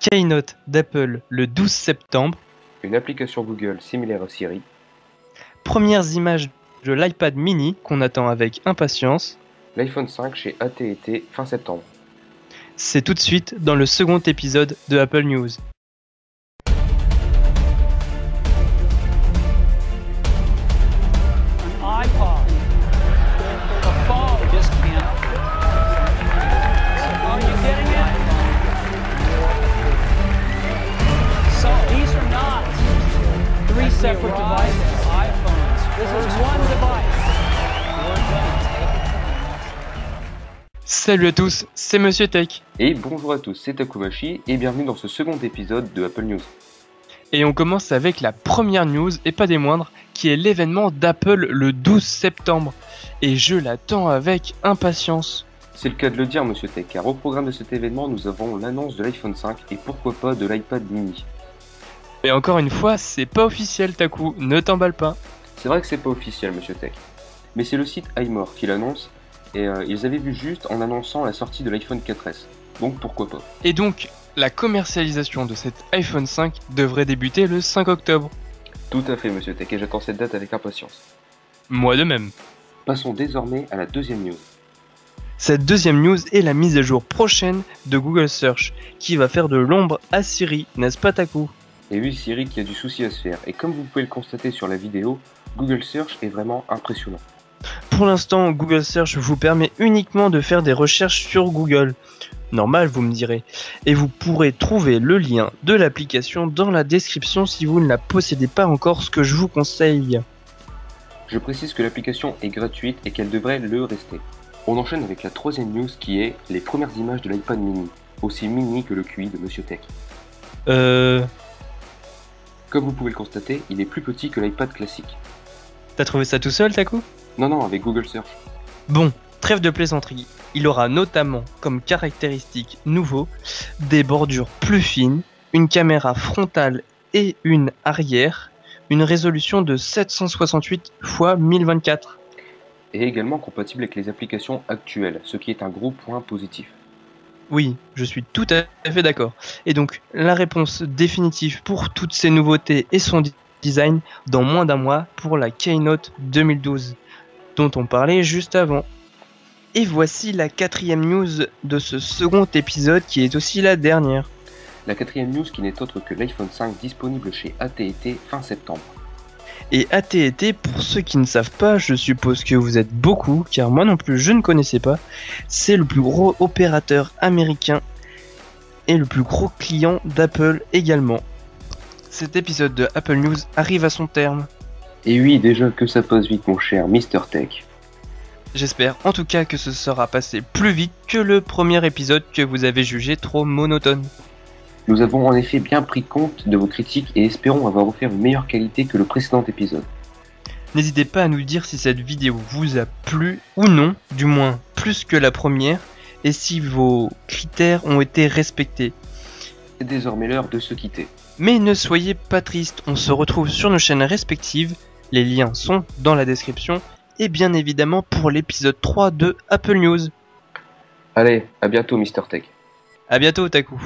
Keynote d'Apple le 12 septembre. Une application Google similaire à Siri. Premières images de l'iPad mini qu'on attend avec impatience. L'iPhone 5 chez AT&T fin septembre. C'est tout de suite dans le second épisode de Apple News. Separate devices, iPhones. This is one device. Salut à tous, c'est Monsieur Tech. Et bonjour à tous, c'est Takumashi et bienvenue dans ce second épisode de Apple News. Et on commence avec la première news, et pas des moindres, qui est l'événement d'Apple le 12 septembre. Et je l'attends avec impatience. C'est le cas de le dire Monsieur Tech, car au programme de cet événement nous avons l'annonce de l'iPhone 5 et pourquoi pas de l'iPad mini. Et encore une fois, c'est pas officiel Taku, ne t'emballe pas. C'est vrai que c'est pas officiel Monsieur Tech, mais c'est le site iMore qui l'annonce et ils avaient vu juste en annonçant la sortie de l'iPhone 4S, donc pourquoi pas. Et donc, la commercialisation de cet iPhone 5 devrait débuter le 5 octobre. Tout à fait Monsieur Tech, et j'attends cette date avec impatience. Moi de même. Passons désormais à la deuxième news. Cette deuxième news est la mise à jour prochaine de Google Search, qui va faire de l'ombre à Siri, n'est-ce pas Taku ? Et oui, Siri qui a du souci à se faire, et comme vous pouvez le constater sur la vidéo, Google Search est vraiment impressionnant. Pour l'instant, Google Search vous permet uniquement de faire des recherches sur Google. Normal, vous me direz. Et vous pourrez trouver le lien de l'application dans la description si vous ne la possédez pas encore, ce que je vous conseille. Je précise que l'application est gratuite et qu'elle devrait le rester. On enchaîne avec la troisième news qui est les premières images de l'iPad mini, aussi mini que le QI de Monsieur Tech. Comme vous pouvez le constater, il est plus petit que l'iPad classique. T'as trouvé ça tout seul, Taku ? Non, avec Google Search. Bon, trêve de plaisanterie. Il aura notamment comme caractéristique nouveau des bordures plus fines, une caméra frontale et une arrière, une résolution de 768 x 1024. Et également compatible avec les applications actuelles, ce qui est un gros point positif. Oui, je suis tout à fait d'accord. Et donc, la réponse définitive pour toutes ces nouveautés et son design dans moins d'un mois pour la Keynote 2012, dont on parlait juste avant. Et voici la quatrième news de ce second épisode qui est aussi la dernière. La quatrième news qui n'est autre que l'iPhone 5 disponible chez AT&T fin septembre. Et AT&T, pour ceux qui ne savent pas, je suppose que vous êtes beaucoup, car moi non plus je ne connaissais pas, c'est le plus gros opérateur américain et le plus gros client d'Apple également. Cet épisode de Apple News arrive à son terme. Et oui, déjà que ça passe vite mon cher Mr. Tech. J'espère en tout cas que ce sera passé plus vite que le premier épisode que vous avez jugé trop monotone. Nous avons en effet bien pris compte de vos critiques et espérons avoir offert une meilleure qualité que le précédent épisode. N'hésitez pas à nous dire si cette vidéo vous a plu ou non, du moins plus que la première, et si vos critères ont été respectés. C'est désormais l'heure de se quitter. Mais ne soyez pas tristes, on se retrouve sur nos chaînes respectives, les liens sont dans la description, et bien évidemment pour l'épisode 3 de Apple News. Allez, à bientôt Mr. Tech. A bientôt Taku.